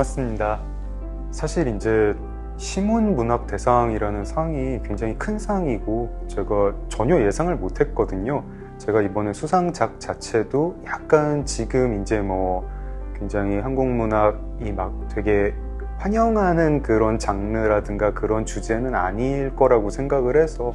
반갑습니다. 사실 이제 시문문학대상이라는 상이 굉장히 큰 상이고 제가 전혀 예상을 못 했거든요. 제가 이번에 수상작 자체도 약간 지금 이제 뭐 굉장히 한국문학이 막 되게 환영하는 그런 장르라든가 그런 주제는 아닐 거라고 생각을 해서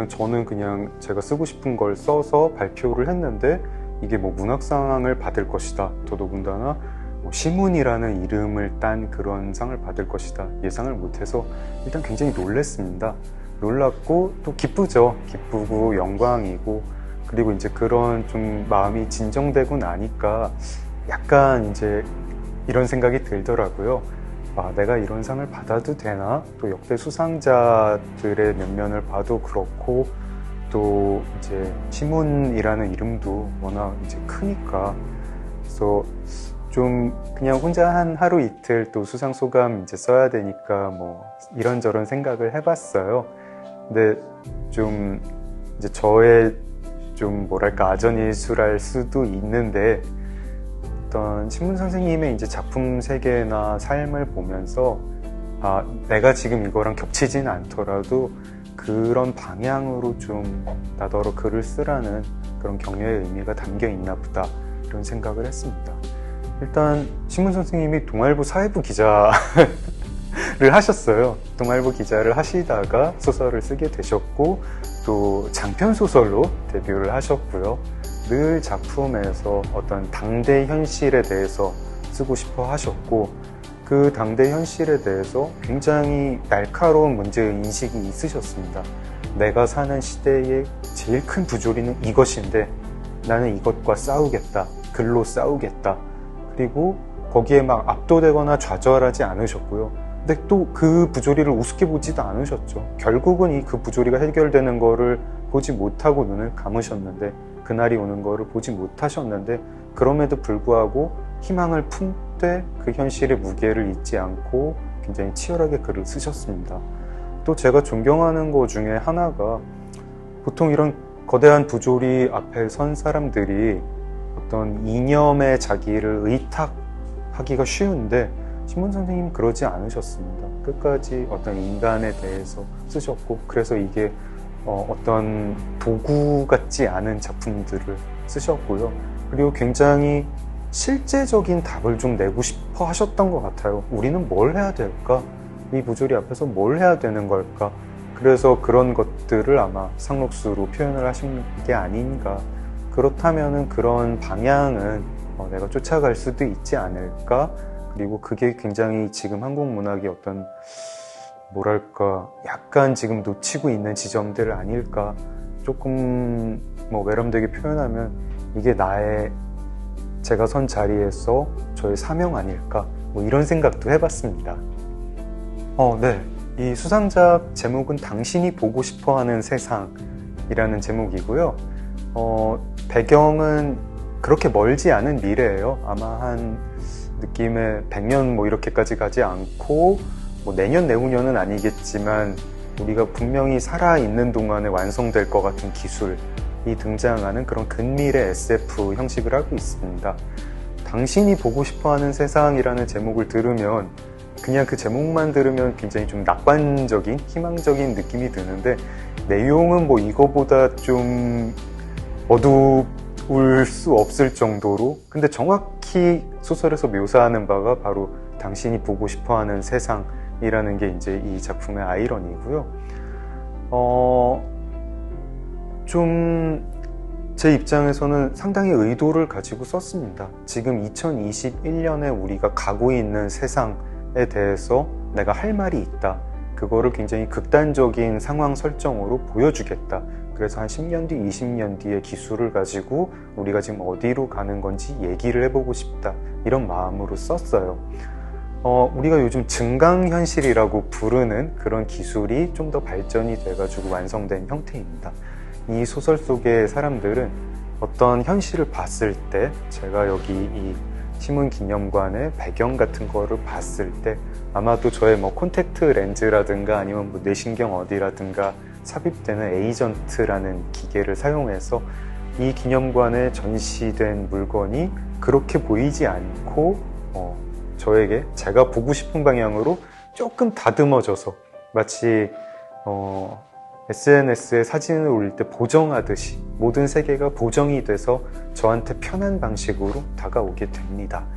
저는 그냥 제가 쓰고 싶은 걸 써서 발표를 했는데 이게 뭐 문학상을 받을 것이다. 더더군다나 뭐 시문이라는 이름을 딴 그런 상을 받을 것이다. 예상을 못해서 일단 굉장히 놀랐습니다. 놀랐고 또 기쁘죠. 기쁘고 영광이고 그리고 이제 그런 좀 마음이 진정되고 나니까 약간 이제 이런 생각이 들더라고요. 아, 내가 이런 상을 받아도 되나? 또 역대 수상자들의 면면을 봐도 그렇고 또 이제 시문이라는 이름도 워낙 이제 크니까 그래서 좀 그냥 혼자 한 하루 이틀 또 수상 소감 이제 써야 되니까 뭐 이런저런 생각을 해봤어요. 근데 좀 이제 저의 좀 뭐랄까 아전일수랄 수도 있는데 어떤 신문 선생님의 이제 작품 세계나 삶을 보면서 아, 내가 지금 이거랑 겹치지는 않더라도 그런 방향으로 좀 나더러 글을 쓰라는 그런 격려의 의미가 담겨 있나 보다 이런 생각을 했습니다. 일단 신문 선생님이 동아일보 사회부 기자를 하셨어요. 동아일보 기자를 하시다가 소설을 쓰게 되셨고 또 장편 소설로 데뷔를 하셨고요. 늘 작품에서 어떤 당대 현실에 대해서 쓰고 싶어 하셨고 그 당대 현실에 대해서 굉장히 날카로운 문제인식이 있으셨습니다. 내가 사는 시대의 제일 큰 부조리는 이것인데 나는 이것과 싸우겠다. 글로 싸우겠다. 그리고 거기에 막 압도되거나 좌절하지 않으셨고요. 근데 또 그 부조리를 우습게 보지도 않으셨죠. 결국은 그 부조리가 해결되는 거를 보지 못하고 눈을 감으셨는데 그날이 오는 거를 보지 못하셨는데 그럼에도 불구하고 희망을 품되 그 현실의 무게를 잊지 않고 굉장히 치열하게 글을 쓰셨습니다. 또 제가 존경하는 것 중에 하나가 보통 이런 거대한 부조리 앞에 선 사람들이 어떤 이념에 자기를 의탁하기가 쉬운데 신문 선생님 그러지 않으셨습니다. 끝까지 어떤 인간에 대해서 쓰셨고 그래서 이게 어떤 도구 같지 않은 작품들을 쓰셨고요. 그리고 굉장히 실제적인 답을 좀 내고 싶어 하셨던 것 같아요. 우리는 뭘 해야 될까? 이 부조리 앞에서 뭘 해야 되는 걸까? 그래서 그런 것들을 아마 상록수로 표현을 하신 게 아닌가. 그렇다면은 그런 방향은 내가 쫓아갈 수도 있지 않을까? 그리고 그게 굉장히 지금 한국 문학이 어떤 뭐랄까 약간 지금 놓치고 있는 지점들 아닐까. 조금 뭐 외람되게 표현하면 이게 제가 선 자리에서 저의 사명 아닐까 뭐 이런 생각도 해봤습니다. 네. 이 수상작 제목은 당신이 보고 싶어하는 세상이라는 제목이고요. 배경은 그렇게 멀지 않은 미래예요. 아마 한 느낌에 100년 뭐 이렇게까지 가지 않고 뭐 내년 내후년은 아니겠지만 우리가 분명히 살아있는 동안에 완성될 것 같은 기술이 등장하는 그런 근미래 SF 형식을 하고 있습니다. 당신이 보고 싶어하는 세상이라는 제목을 들으면 그냥 그 제목만 들으면 굉장히 좀 낙관적인 희망적인 느낌이 드는데 내용은 뭐 이거보다 좀 어두울 수 없을 정도로 근데 정확히 소설에서 묘사하는 바가 바로 당신이 보고 싶어하는 세상이라는 게 이제 이 작품의 아이러니고요. 좀 제 입장에서는 상당히 의도를 가지고 썼습니다. 지금 2021년에 우리가 가고 있는 세상에 대해서 내가 할 말이 있다. 그거를 굉장히 극단적인 상황 설정으로 보여주겠다. 그래서 한 10년 뒤, 20년 뒤의 기술을 가지고 우리가 지금 어디로 가는 건지 얘기를 해보고 싶다. 이런 마음으로 썼어요. 우리가 요즘 증강현실이라고 부르는 그런 기술이 좀 더 발전이 돼가지고 완성된 형태입니다. 이 소설 속의 사람들은 어떤 현실을 봤을 때 제가 여기 이 시문기념관의 배경 같은 거를 봤을 때 아마도 저의 뭐 콘택트 렌즈라든가 아니면 뭐 뇌신경 어디라든가 삽입되는 에이전트라는 기계를 사용해서 이 기념관에 전시된 물건이 그렇게 보이지 않고 저에게 제가 보고 싶은 방향으로 조금 다듬어져서 마치 SNS에 사진을 올릴 때 보정하듯이 모든 세계가 보정이 돼서 저한테 편한 방식으로 다가오게 됩니다.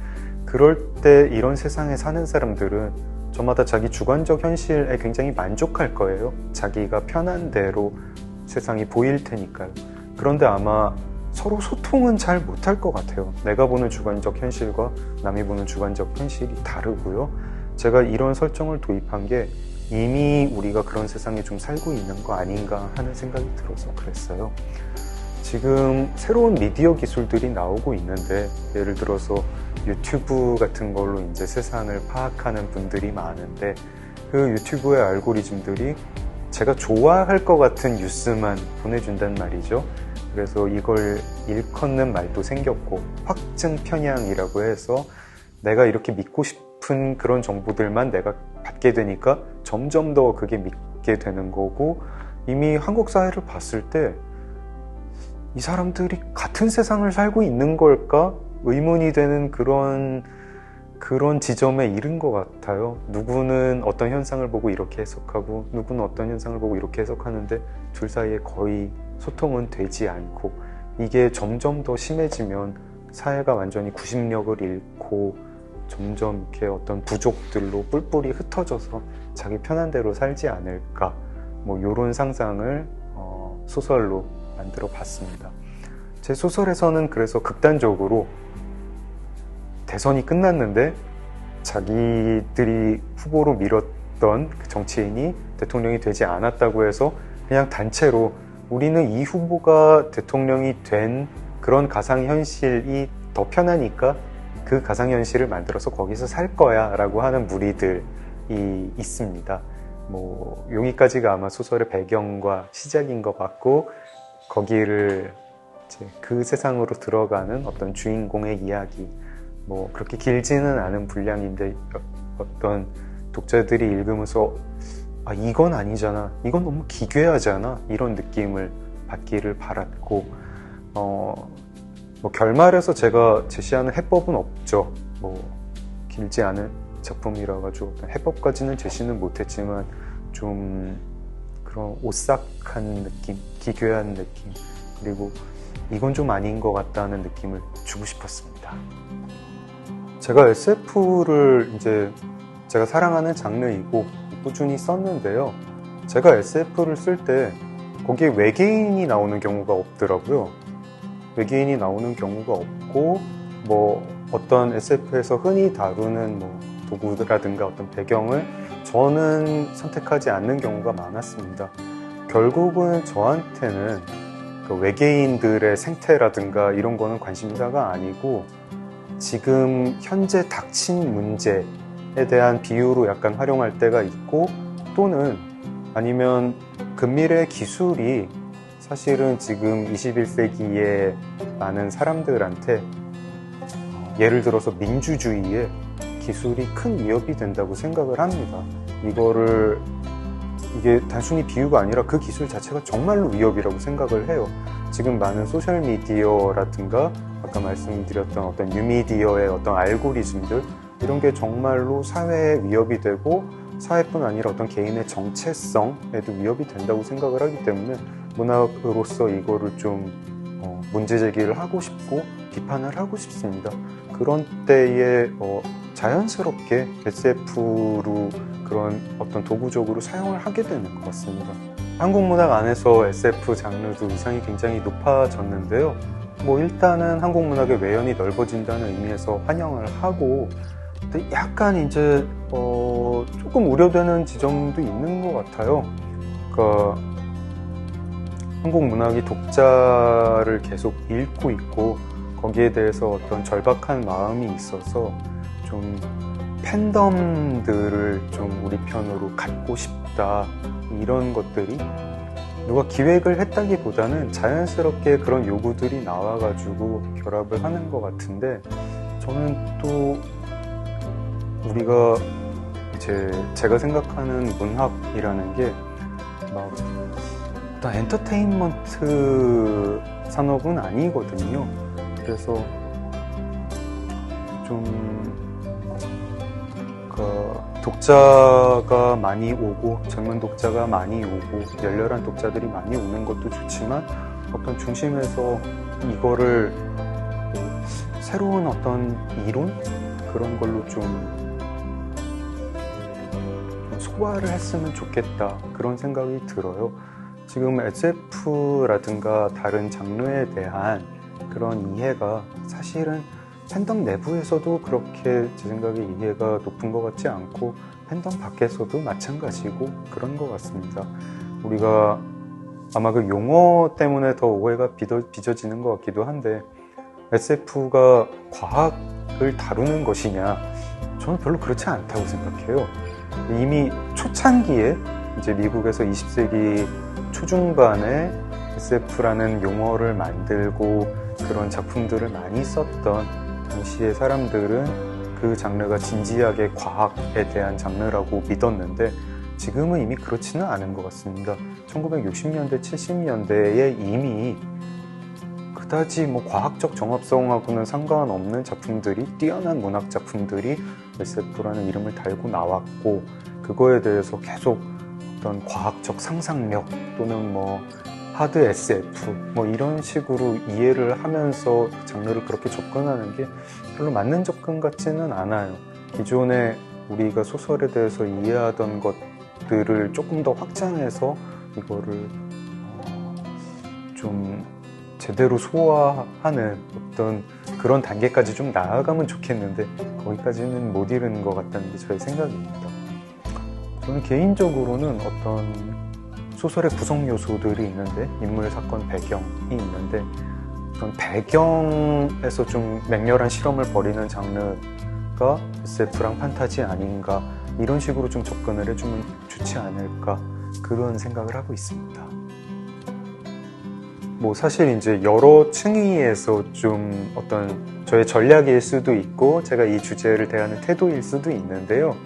그럴 때 이런 세상에 사는 사람들은 저마다 자기 주관적 현실에 굉장히 만족할 거예요. 자기가 편한 대로 세상이 보일 테니까요. 그런데 아마 서로 소통은 잘 못할 것 같아요. 내가 보는 주관적 현실과 남이 보는 주관적 현실이 다르고요. 제가 이런 설정을 도입한 게 이미 우리가 그런 세상에 좀 살고 있는 거 아닌가 하는 생각이 들어서 그랬어요. 지금 새로운 미디어 기술들이 나오고 있는데, 예를 들어서 유튜브 같은 걸로 이제 세상을 파악하는 분들이 많은데, 그 유튜브의 알고리즘들이 제가 좋아할 것 같은 뉴스만 보내준단 말이죠. 그래서 이걸 일컫는 말도 생겼고, 확증 편향이라고 해서 내가 이렇게 믿고 싶은 그런 정보들만 내가 받게 되니까 점점 더 그게 믿게 되는 거고, 이미 한국 사회를 봤을 때 이 사람들이 같은 세상을 살고 있는 걸까? 의문이 되는 그런 지점에 이른 것 같아요. 누구는 어떤 현상을 보고 이렇게 해석하고, 누구는 어떤 현상을 보고 이렇게 해석하는데 둘 사이에 거의 소통은 되지 않고, 이게 점점 더 심해지면 사회가 완전히 구심력을 잃고 점점 이렇게 어떤 부족들로 뿔뿔이 흩어져서 자기 편한 대로 살지 않을까, 뭐 이런 상상을 소설로 만들어 봤습니다. 제 소설에서는 그래서 극단적으로 대선이 끝났는데 자기들이 후보로 밀었던 그 정치인이 대통령이 되지 않았다고 해서 그냥 단체로 우리는 이 후보가 대통령이 된 그런 가상현실이 더 편하니까 그 가상현실을 만들어서 거기서 살 거야 라고 하는 무리들이 있습니다. 뭐 여기까지가 아마 소설의 배경과 시작인 것 같고, 거기를 이제 그 세상으로 들어가는 어떤 주인공의 이야기, 뭐 그렇게 길지는 않은 분량인데 어떤 독자들이 읽으면서 아, 이건 아니잖아, 이건 너무 기괴하잖아, 이런 느낌을 받기를 바랐고, 뭐 결말에서 제가 제시하는 해법은 없죠. 뭐 길지 않은 작품이라 가지고 해법까지는 제시는 못했지만 좀 그런 오싹한 느낌, 기괴한 느낌, 그리고 이건 좀 아닌 것 같다는 느낌을 주고 싶었습니다. 제가 SF를 이제 제가 사랑하는 장르이고 꾸준히 썼는데요. 제가 SF를 쓸 때 거기에 외계인이 나오는 경우가 없더라고요. 외계인이 나오는 경우가 없고, 뭐 어떤 SF에서 흔히 다루는 뭐 도구라든가 어떤 배경을 저는 선택하지 않는 경우가 많았습니다. 결국은 저한테는 그 외계인들의 생태라든가 이런 거는 관심사가 아니고, 지금 현재 닥친 문제에 대한 비유로 약간 활용할 때가 있고, 또는 아니면 근미래 기술이 사실은 지금 21세기의 많은 사람들한테 예를 들어서 민주주의에 기술이 큰 위협이 된다고 생각을 합니다. 이게 단순히 비유가 아니라 그 기술 자체가 정말로 위협이라고 생각을 해요. 지금 많은 소셜미디어라든가 아까 말씀드렸던 어떤 뉴미디어의 어떤 알고리즘들, 이런 게 정말로 사회에 위협이 되고 사회뿐 아니라 어떤 개인의 정체성에도 위협이 된다고 생각을 하기 때문에 문학으로서 이거를 좀 문제 제기를 하고 싶고 비판을 하고 싶습니다. 그런 때에 자연스럽게 SF로 그런 어떤 도구적으로 사용을 하게 되는 것 같습니다. 한국 문학 안에서 SF 장르도 위상이 굉장히 높아졌는데요. 뭐 일단은 한국 문학의 외연이 넓어진다는 의미에서 환영을 하고, 근데 약간 이제 조금 우려되는 지점도 있는 것 같아요. 그러니까 한국 문학이 독자를 계속 잃고 있고, 거기에 대해서 어떤 절박한 마음이 있어서 좀 팬덤들을 좀 우리 편으로 갖고 싶다, 이런 것들이 누가 기획을 했다기보다는 자연스럽게 그런 요구들이 나와가지고 결합을 하는 것 같은데, 저는 또 우리가 이제 제가 생각하는 문학이라는 게 막 어떤 엔터테인먼트 산업은 아니거든요. 그래서 좀 독자가 많이 오고 젊은 독자가 많이 오고 열렬한 독자들이 많이 오는 것도 좋지만 어떤 중심에서 이거를 새로운 어떤 이론? 그런 걸로 좀 소화를 했으면 좋겠다 그런 생각이 들어요. 지금 SF라든가 다른 장르에 대한 그런 이해가 사실은 팬덤 내부에서도 그렇게 제 생각에 이해가 높은 것 같지 않고 팬덤 밖에서도 마찬가지고 그런 것 같습니다. 우리가 아마 그 용어 때문에 더 오해가 빚어지는 것 같기도 한데 SF가 과학을 다루는 것이냐? 저는 별로 그렇지 않다고 생각해요. 이미 초창기에 이제 미국에서 20세기 초중반에 SF라는 용어를 만들고 그런 작품들을 많이 썼던 당시의 사람들은 그 장르가 진지하게 과학에 대한 장르라고 믿었는데 지금은 이미 그렇지는 않은 것 같습니다. 1960년대, 70년대에 이미 그다지 뭐 과학적 정합성하고는 상관없는 작품들이 뛰어난 문학 작품들이 SF라는 이름을 달고 나왔고 그거에 대해서 계속 어떤 과학적 상상력 또는 뭐 하드 SF 뭐 이런 식으로 이해를 하면서 장르를 그렇게 접근하는 게 별로 맞는 접근 같지는 않아요. 기존에 우리가 소설에 대해서 이해하던 것들을 조금 더 확장해서 이거를 좀 제대로 소화하는 어떤 그런 단계까지 좀 나아가면 좋겠는데 거기까지는 못 이르는 것 같다는 게 저의 생각입니다. 저는 개인적으로는 어떤 소설의 구성 요소들이 있는데 인물, 사건, 배경이 있는데 그런 배경에서 좀 맹렬한 실험을 벌이는 장르가 SF랑 판타지 아닌가 이런 식으로 좀 접근을 해주면 좋지 않을까 그런 생각을 하고 있습니다. 뭐 사실 이제 여러 층위에서 좀 어떤 저의 전략일 수도 있고 제가 이 주제를 대하는 태도일 수도 있는데요.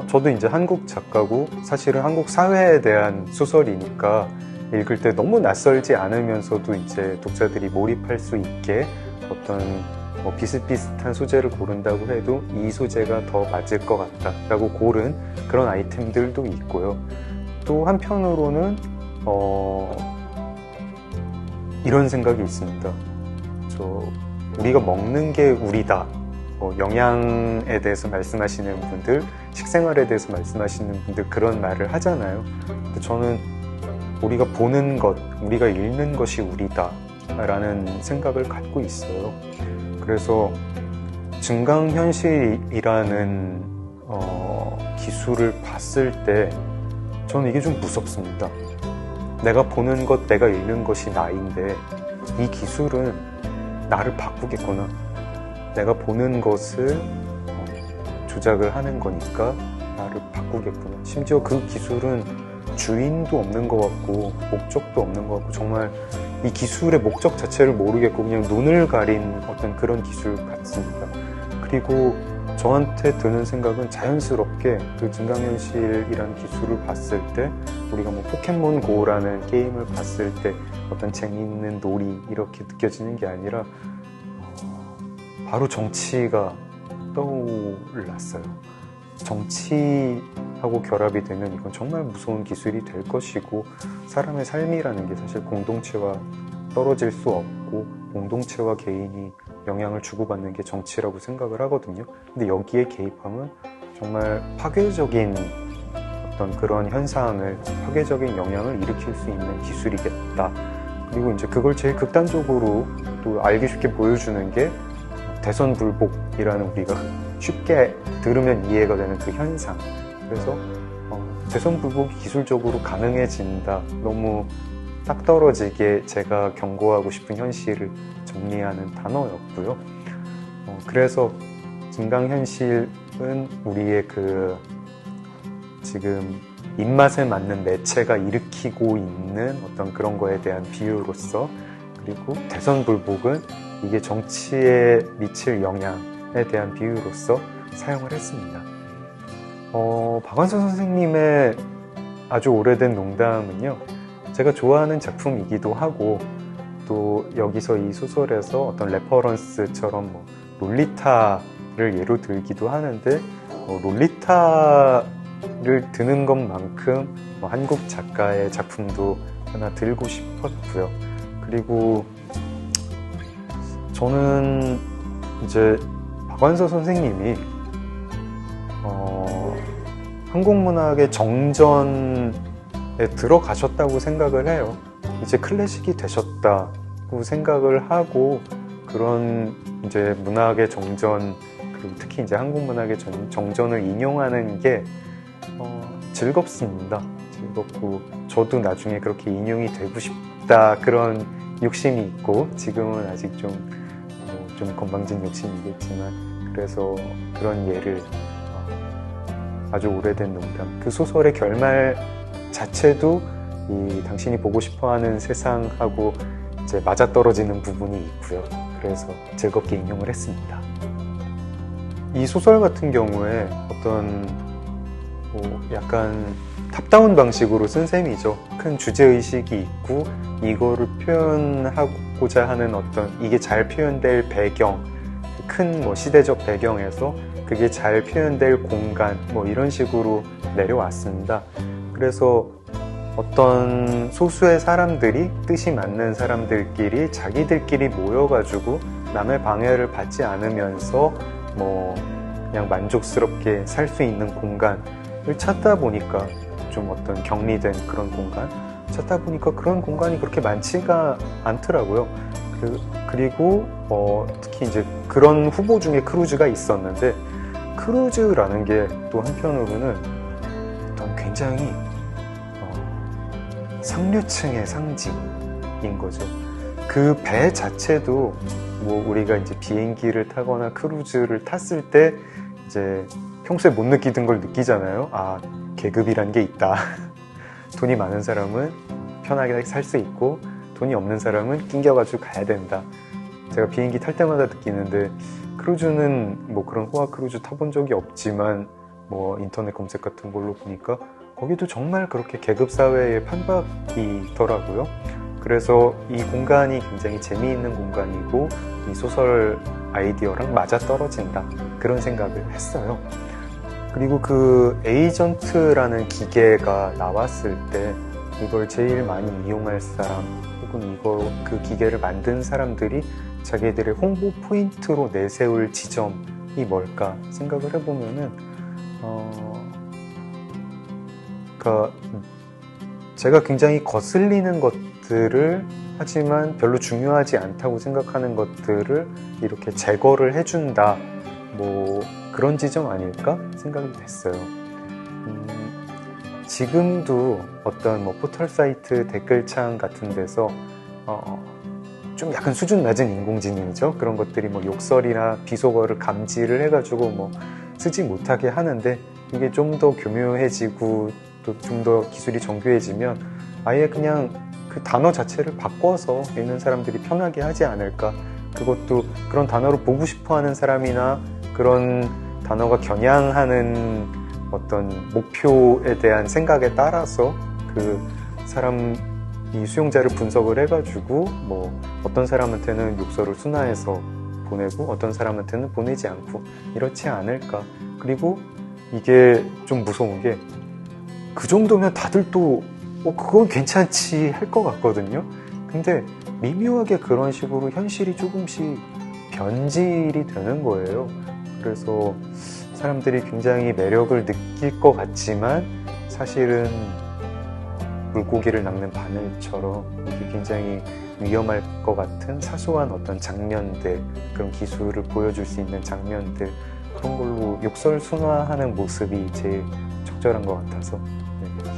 저도 이제 한국 작가고 사실은 한국 사회에 대한 소설이니까 읽을 때 너무 낯설지 않으면서도 이제 독자들이 몰입할 수 있게 어떤 뭐 비슷비슷한 소재를 고른다고 해도 이 소재가 더 맞을 것 같다라고 고른 그런 아이템들도 있고요. 또 한편으로는 이런 생각이 있습니다. 우리가 먹는 게 우리다. 영양에 대해서 말씀하시는 분들, 식생활에 대해서 말씀하시는 분들 그런 말을 하잖아요. 근데 저는 우리가 보는 것, 우리가 읽는 것이 우리다 라는 생각을 갖고 있어요. 그래서 증강현실이라는 기술을 봤을 때 저는 이게 좀 무섭습니다. 내가 보는 것, 내가 읽는 것이 나인데 이 기술은 나를 바꾸겠구나. 내가 보는 것을 조작을 하는 거니까 나를 바꾸겠구나. 심지어 그 기술은 주인도 없는 것 같고 목적도 없는 것 같고 정말 이 기술의 목적 자체를 모르겠고 그냥 눈을 가린 어떤 그런 기술 같습니다. 그리고 저한테 드는 생각은 자연스럽게 그 증강현실이라는 기술을 봤을 때 우리가 뭐 포켓몬고라는 게임을 봤을 때 어떤 재미있는 놀이 이렇게 느껴지는 게 아니라 바로 정치가 떠올랐어요. 정치하고 결합이 되면 이건 정말 무서운 기술이 될 것이고 사람의 삶이라는 게 사실 공동체와 떨어질 수 없고 공동체와 개인이 영향을 주고받는 게 정치라고 생각을 하거든요. 근데 여기에 개입하면 정말 파괴적인 어떤 그런 현상을, 파괴적인 영향을 일으킬 수 있는 기술이겠다. 그리고 이제 그걸 제일 극단적으로 또 알기 쉽게 보여주는 게 대선불복이라는 우리가 쉽게 들으면 이해가 되는 그 현상. 그래서 대선불복이 기술적으로 가능해진다. 너무 딱 떨어지게 제가 경고하고 싶은 현실을 정리하는 단어였고요. 그래서 증강현실은 우리의 그 지금 입맛에 맞는 매체가 일으키고 있는 어떤 그런 거에 대한 비유로서, 그리고 대선불복은 이게 정치에 미칠 영향에 대한 비유로서 사용을 했습니다. 박완서 선생님의 아주 오래된 농담은요, 제가 좋아하는 작품이기도 하고 또 여기서 이 소설에서 어떤 레퍼런스처럼 뭐 롤리타를 예로 들기도 하는데 롤리타를 드는 것만큼 한국 작가의 작품도 하나 들고 싶었고요. 그리고 저는 이제 박완서 선생님이 한국문학의 정전에 들어가셨다고 생각을 해요. 이제 클래식이 되셨다고 생각을 하고 그런 이제 문학의 정전, 그리고 특히 이제 한국문학의 정전을 인용하는 게 즐겁습니다. 즐겁고 저도 나중에 그렇게 인용이 되고 싶다 그런 욕심이 있고, 지금은 아직 좀 건방진 욕심이겠지만, 그래서 그런 예를 아주 오래된 농담, 그 소설의 결말 자체도 이 당신이 보고 싶어하는 세상하고 이제 맞아떨어지는 부분이 있고요. 그래서 즐겁게 인용을 했습니다. 이 소설 같은 경우에 어떤 약간 탑다운 방식으로 쓴 셈이죠. 큰 주제의식이 있고 이거를 표현하고자 하는 어떤, 이게 잘 표현될 배경, 큰 시대적 배경에서 그게 잘 표현될 공간, 이런 식으로 내려왔습니다. 그래서 어떤 소수의 사람들이, 뜻이 맞는 사람들끼리 자기들끼리 모여가지고 남의 방해를 받지 않으면서 그냥 만족스럽게 살 수 있는 공간을 찾다 보니까, 좀 어떤 격리된 그런 공간 찾다 보니까 그런 공간이 그렇게 많지가 않더라고요. 그리고 특히 이제 그런 후보 중에 크루즈가 있었는데, 크루즈라는 게 또 한편으로는 어떤 굉장히 상류층의 상징인 거죠. 그 배 자체도 우리가 이제 비행기를 타거나 크루즈를 탔을 때 이제 평소에 못 느끼던 걸 느끼잖아요. 아, 계급이란 게 있다. 돈이 많은 사람은 편하게 살 수 있고 돈이 없는 사람은 낑겨가지고 가야 된다. 제가 비행기 탈 때마다 느끼는데, 크루즈는 그런 호화 크루즈 타본 적이 없지만 인터넷 검색 같은 걸로 보니까 거기도 정말 그렇게 계급사회의 판박이더라고요. 그래서 이 공간이 굉장히 재미있는 공간이고 이 소설 아이디어랑 맞아떨어진다, 그런 생각을 했어요. 그리고 그 에이전트라는 기계가 나왔을 때 이걸 제일 많이 이용할 사람, 혹은 그 기계를 만든 사람들이 자기들의 홍보 포인트로 내세울 지점이 뭘까 생각을 해보면은 제가 굉장히 거슬리는 것들을, 하지만 별로 중요하지 않다고 생각하는 것들을 이렇게 제거를 해준다, 그런 지점 아닐까 생각이 됐어요. 지금도 어떤 포털 사이트 댓글창 같은 데서 좀 약간 수준 낮은 인공지능이죠. 그런 것들이 욕설이나 비속어를 감지를 해가지고 쓰지 못하게 하는데, 이게 좀 더 교묘해지고 또 좀 더 기술이 정교해지면 아예 그냥 그 단어 자체를 바꿔서 읽는 사람들이 편하게 하지 않을까. 그것도 그런 단어를 보고 싶어하는 사람이나 그런 단어가 겨냥하는 어떤 목표에 대한 생각에 따라서 그 사람, 이 수용자를 분석을 해가지고 어떤 사람한테는 욕설을 순화해서 보내고 어떤 사람한테는 보내지 않고 이렇지 않을까. 그리고 이게 좀 무서운 게, 그 정도면 다들 또 그건 괜찮지 할 것 같거든요. 근데 미묘하게 그런 식으로 현실이 조금씩 변질이 되는 거예요. 그래서 사람들이 굉장히 매력을 느낄 것 같지만 사실은 물고기를 낚는 바늘처럼 이게 굉장히 위험할 것 같은 사소한 어떤 장면들, 그런 기술을 보여줄 수 있는 장면들, 그런 걸로 욕설 순화하는 모습이 제일 적절한 것 같아서, 이렇게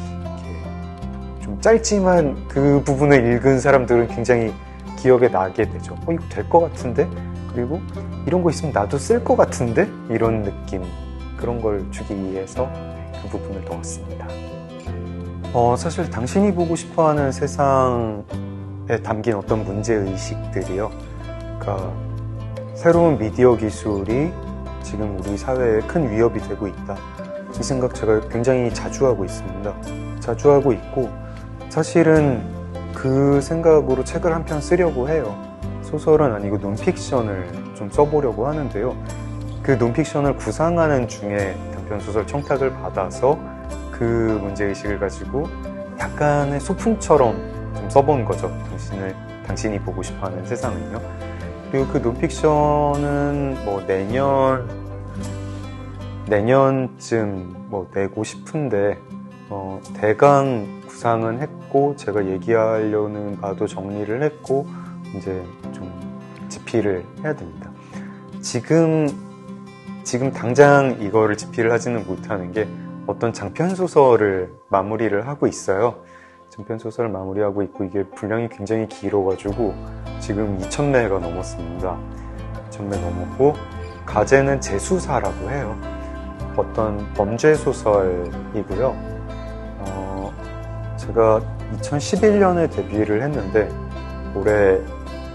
좀 짧지만 그 부분을 읽은 사람들은 굉장히 기억에 나게 되죠. 이거 될 것 같은데? 그리고 이런 거 있으면 나도 쓸 것 같은데? 이런 느낌, 그런 걸 주기 위해서 그 부분을 넣었습니다. 사실 당신이 보고 싶어하는 세상에 담긴 어떤 문제의식들이요, 그러니까 새로운 미디어 기술이 지금 우리 사회에 큰 위협이 되고 있다, 이 생각 제가 굉장히 자주 하고 있습니다. 자주 하고 있고, 사실은 그 생각으로 책을 한 편 쓰려고 해요. 소설은 아니고 논픽션을 좀 써보려고 하는데요. 그 논픽션을 구상하는 중에 장편소설 청탁을 받아서 그 문제의식을 가지고 약간의 소품처럼 좀 써본 거죠. 당신이 보고 싶어하는 세상은요. 그리고 그 논픽션은 뭐 내년쯤 뭐 내고 싶은데 대강 구상은 했고 제가 얘기하려는 바도 정리를 했고 이제 좀 집필을 해야 됩니다. 지금 당장 이거를 집필을 하지는 못하는 게 어떤 장편소설을 마무리를 하고 있어요. 장편소설을 마무리하고 있고 이게 분량이 굉장히 길어가지고 지금 2,000매가 넘었습니다. 2,000매 넘었고 가제는 재수사라고 해요. 어떤 범죄소설이고요. 제가 2011년에 데뷔를 했는데 올해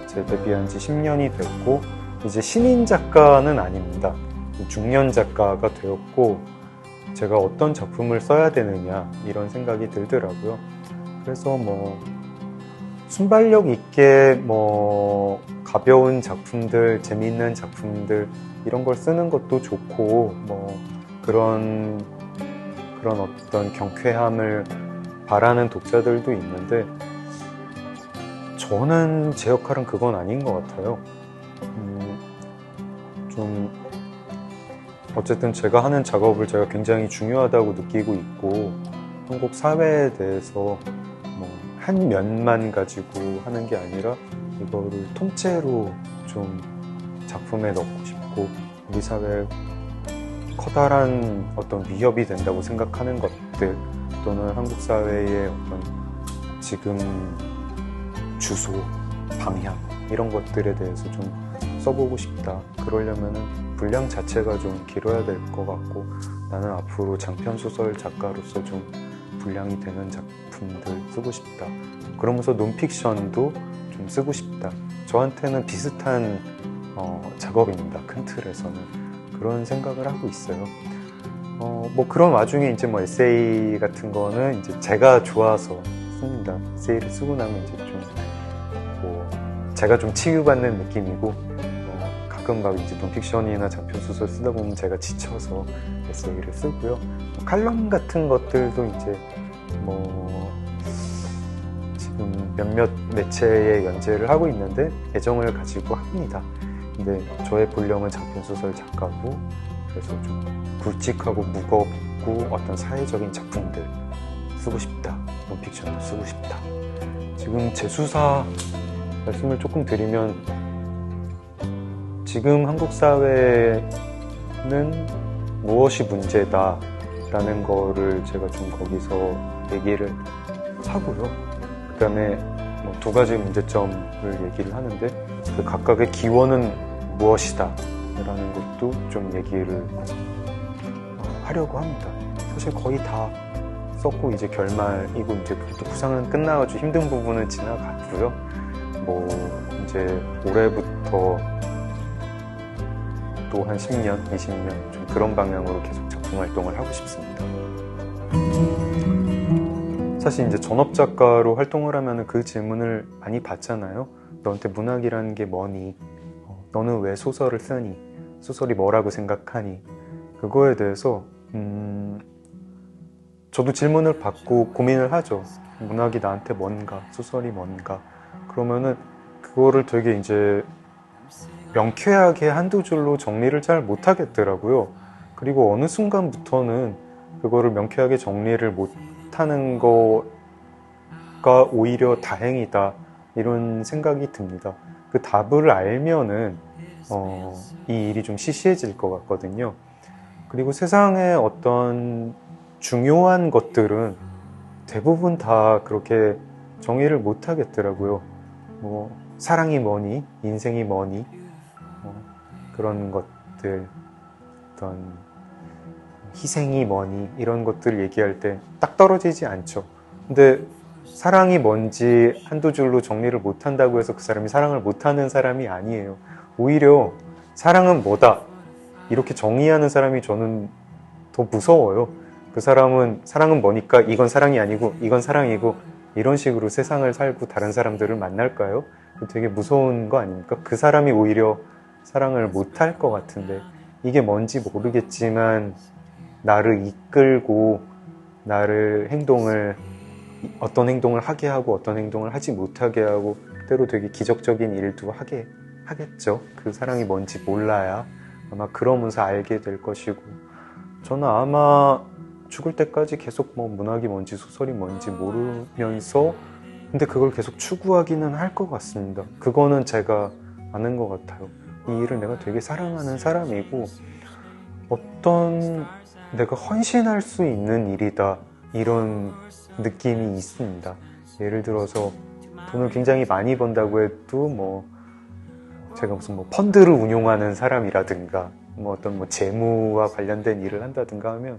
제 데뷔한 지 10년이 됐고 이제 신인 작가는 아닙니다. 중년 작가가 되었고 제가 어떤 작품을 써야 되느냐 이런 생각이 들더라고요. 그래서 뭐 순발력 있게 뭐 가벼운 작품들, 재미있는 작품들 이런 걸 쓰는 것도 좋고 뭐 그런 어떤 경쾌함을 바라는 독자들도 있는데 저는 제 역할은 그건 아닌 것 같아요. 좀 어쨌든 제가 하는 작업을 제가 굉장히 중요하다고 느끼고 있고 한국 사회에 대해서 뭐 한 면만 가지고 하는 게 아니라 이거를 통째로 좀 작품에 넣고 싶고 우리 사회에 커다란 어떤 위협이 된다고 생각하는 것들 또는 한국 사회의 어떤 지금 주소, 방향 이런 것들에 대해서 좀 써보고 싶다. 그러려면은 분량 자체가 좀 길어야 될 것 같고 나는 앞으로 장편소설 작가로서 좀 분량이 되는 작품들 쓰고 싶다. 그러면서 논픽션도 좀 쓰고 싶다. 저한테는 비슷한 작업입니다. 큰 틀에서는 그런 생각을 하고 있어요. 뭐 그런 와중에 이제 뭐 에세이 같은 거는 이제 제가 좋아서 씁니다. 에세이를 쓰고 나면 이제 좀 뭐 제가 좀 치유받는 느낌이고 가끔 막 이제 논픽션이나 장편소설 쓰다 보면 제가 지쳐서 에세이를 쓰고요. 칼럼 같은 것들도 이제 뭐 지금 몇몇 매체에 연재를 하고 있는데 애정을 가지고 합니다. 근데 저의 본령은 장편소설 작가고 그래서 좀 굵직하고 무겁고 어떤 사회적인 작품들 쓰고 싶다. 논픽션도 쓰고 싶다. 지금 재수사 말씀을 조금 드리면 지금 한국 사회는 무엇이 문제다라는 거를 제가 좀 거기서 얘기를 하고요. 그 다음에 뭐 두 가지 문제점을 얘기를 하는데 그 각각의 기원은 무엇이다 라는 것도 좀 얘기를 하려고 합니다. 사실 거의 다 썼고 이제 결말이고 이제 구상은 끝나가지고 힘든 부분은 지나갔고요. 뭐 이제 올해부터 또 한 10년, 20년 좀 그런 방향으로 계속 작품 활동을 하고 싶습니다. 사실 이제 전업작가로 활동을 하면 그 질문을 많이 받잖아요. 너한테 문학이라는 게 뭐니? 너는 왜 소설을 쓰니? 소설이 뭐라고 생각하니? 그거에 대해서 저도 질문을 받고 고민을 하죠. 문학이 나한테 뭔가? 소설이 뭔가? 그러면은 그거를 되게 이제 명쾌하게 한두 줄로 정리를 잘 못하겠더라고요. 그리고 어느 순간부터는 그거를 명쾌하게 정리를 못하는 거가 오히려 다행이다 이런 생각이 듭니다. 그 답을 알면은 이 일이 좀 시시해질 것 같거든요. 그리고 세상에 어떤 중요한 것들은 대부분 다 그렇게 정의를 못하겠더라고요. 뭐 사랑이 뭐니, 인생이 뭐니, 그런 것들, 어떤 희생이 뭐니 이런 것들을 얘기할 때 딱 떨어지지 않죠. 근데 사랑이 뭔지 한두 줄로 정리를 못한다고 해서 그 사람이 사랑을 못하는 사람이 아니에요. 오히려 사랑은 뭐다 이렇게 정의하는 사람이 저는 더 무서워요. 그 사람은 사랑은 뭐니까 이건 사랑이 아니고 이건 사랑이고 이런 식으로 세상을 살고 다른 사람들을 만날까요? 되게 무서운 거 아닙니까? 그 사람이 오히려 사랑을 못할 것 같은데 이게 뭔지 모르겠지만 나를 이끌고 나를 어떤 행동을 하게 하고 어떤 행동을 하지 못하게 하고 때로 되게 기적적인 일도 하겠죠. 그 사랑이 뭔지 몰라야 아마 그러면서 알게 될 것이고, 저는 아마 죽을 때까지 계속 뭐 문학이 뭔지 소설이 뭔지 모르면서 근데 그걸 계속 추구하기는 할 것 같습니다. 그거는 제가 아는 것 같아요. 이 일을 내가 되게 사랑하는 사람이고 어떤 내가 헌신할 수 있는 일이다, 이런 느낌이 있습니다. 예를 들어서 돈을 굉장히 많이 번다고 해도 뭐 제가 무슨 뭐 펀드를 운용하는 사람이라든가 뭐 어떤 뭐 재무와 관련된 일을 한다든가 하면,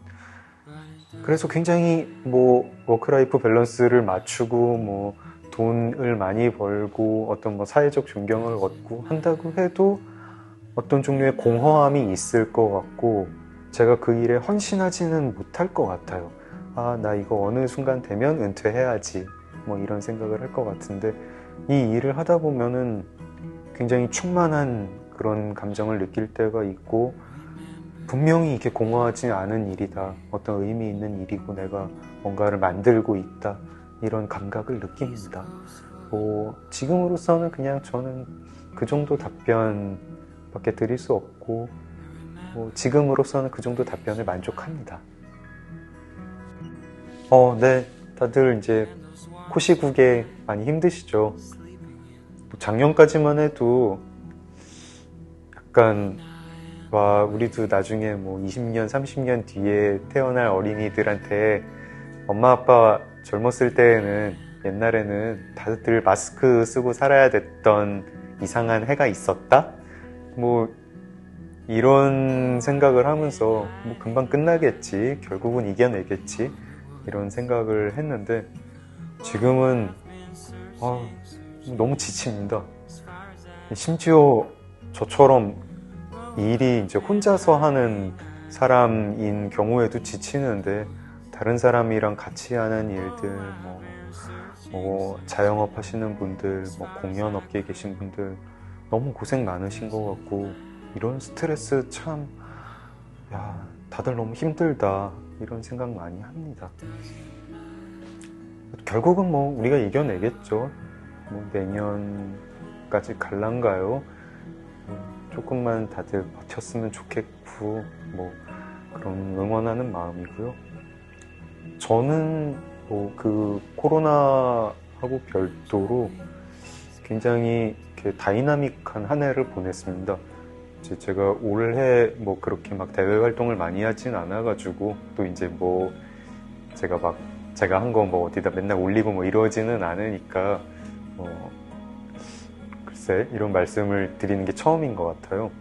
그래서 굉장히 뭐 워크라이프 밸런스를 맞추고 뭐 돈을 많이 벌고 어떤 뭐 사회적 존경을 얻고 한다고 해도 어떤 종류의 공허함이 있을 것 같고, 제가 그 일에 헌신하지는 못할 것 같아요. 아, 나 이거 어느 순간 되면 은퇴해야지, 뭐 이런 생각을 할 것 같은데, 이 일을 하다 보면은 굉장히 충만한 그런 감정을 느낄 때가 있고, 분명히 이게 공허하지 않은 일이다, 어떤 의미 있는 일이고 내가 뭔가를 만들고 있다, 이런 감각을 느낍니다. 뭐 지금으로서는 그냥 저는 그 정도 답변밖에 드릴 수 없고, 뭐 지금으로서는 그 정도 답변을 만족합니다. 네, 다들 이제 코시국에 많이 힘드시죠. 작년까지만 해도 약간 와, 우리도 나중에 뭐 20년, 30년 뒤에 태어날 어린이들한테 엄마 아빠 젊었을 때에는, 옛날에는 다들 마스크 쓰고 살아야 됐던 이상한 해가 있었다? 뭐 이런 생각을 하면서 뭐 금방 끝나겠지, 결국은 이겨내겠지, 이런 생각을 했는데, 지금은 너무 지칩니다. 심지어 저처럼 일이 이제 혼자서 하는 사람인 경우에도 지치는데, 다른 사람이랑 같이 하는 일들, 뭐 자영업 하시는 분들, 뭐 공연업계에 계신 분들 너무 고생 많으신 것 같고, 이런 스트레스 참, 다들 너무 힘들다, 이런 생각 많이 합니다. 결국은 뭐 우리가 이겨내겠죠. 뭐 내년까지 갈란가요? 조금만 다들 버텼으면 좋겠고, 뭐 그런 응원하는 마음이고요. 저는 뭐 그 코로나하고 별도로 굉장히 이렇게 다이나믹한 한 해를 보냈습니다. 이제 제가 올해 뭐 그렇게 막 대외 활동을 많이 하진 않아가지고, 또 이제 뭐 제가 한 거 뭐 어디다 맨날 올리고 뭐 이러지는 않으니까 글쎄, 이런 말씀을 드리는 게 처음인 것 같아요.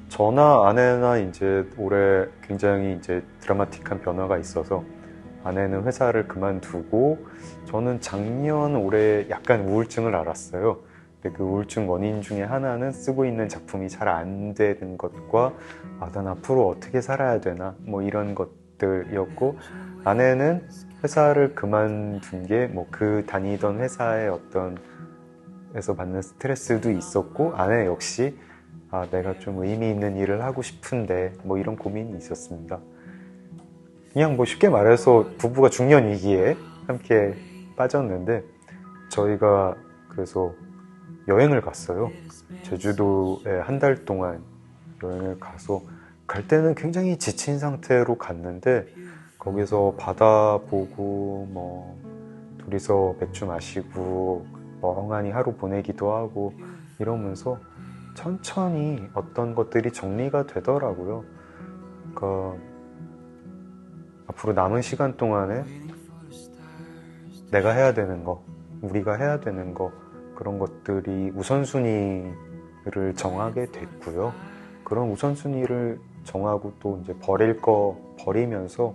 저나 아내나 이제 올해 굉장히 이제 드라마틱한 변화가 있어서, 아내는 회사를 그만두고, 저는 작년 올해 약간 우울증을 앓았어요. 근데 그 우울증 원인 중에 하나는 쓰고 있는 작품이 잘 안 되는 것과, 난 앞으로 어떻게 살아야 되나, 뭐 이런 것들이었고, 아내는 회사를 그만둔 게 뭐 그 다니던 회사의 어떤 에서 받는 스트레스도 있었고, 아내 역시 내가 좀 의미 있는 일을 하고 싶은데, 뭐 이런 고민이 있었습니다. 그냥 뭐 쉽게 말해서 부부가 중년 위기에 함께 빠졌는데, 저희가 그래서 여행을 갔어요. 제주도에 한 달 동안 여행을 가서, 갈 때는 굉장히 지친 상태로 갔는데, 거기서 바다 보고 뭐 둘이서 맥주 마시고 멍하니 하루 보내기도 하고 이러면서 천천히 어떤 것들이 정리가 되더라고요. 그러니까 앞으로 남은 시간 동안에 내가 해야 되는 거, 우리가 해야 되는 거, 그런 것들이 우선순위를 정하게 됐고요. 그런 우선순위를 정하고 또 이제 버릴 거 버리면서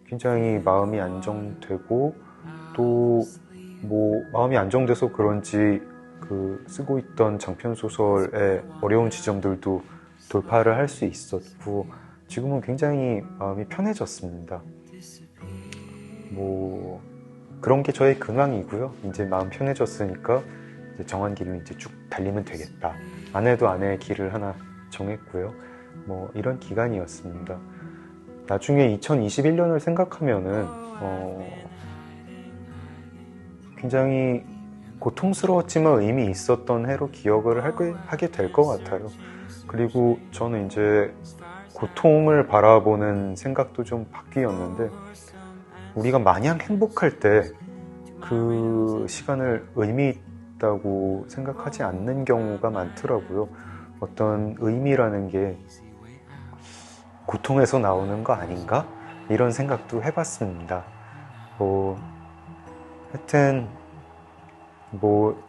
굉장히 마음이 안정되고, 또 뭐 마음이 안정돼서 그런지 그 쓰고 있던 장편 소설의 어려운 지점들도 돌파를 할 수 있었고, 지금은 굉장히 마음이 편해졌습니다. 뭐 그런 게 저의 근황이고요. 이제 마음 편해졌으니까 이제 정한 길을 이제 쭉 달리면 되겠다. 아내도 아내의 길을 하나 정했고요. 뭐 이런 기간이었습니다. 나중에 2021년을 생각하면은 굉장히 고통스러웠지만 의미 있었던 해로 기억을 하게 될 것 같아요. 그리고 저는 이제 고통을 바라보는 생각도 좀 바뀌었는데, 우리가 마냥 행복할 때 그 시간을 의미 있다고 생각하지 않는 경우가 많더라고요. 어떤 의미라는 게 고통에서 나오는 거 아닌가? 이런 생각도 해봤습니다. 하여튼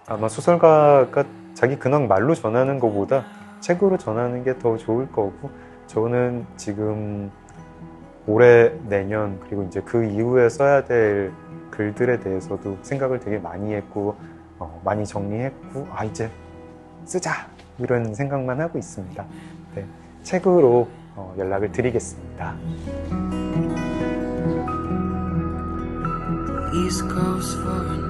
아마 소설가가 자기 근황 말로 전하는 것보다 책으로 전하는 게 더 좋을 거고, 저는 지금 올해, 내년, 그리고 이제 그 이후에 써야 될 글들에 대해서도 생각을 되게 많이 했고, 많이 정리했고, 이제 쓰자! 이런 생각만 하고 있습니다. 네, 책으로 연락을 드리겠습니다. East Coast for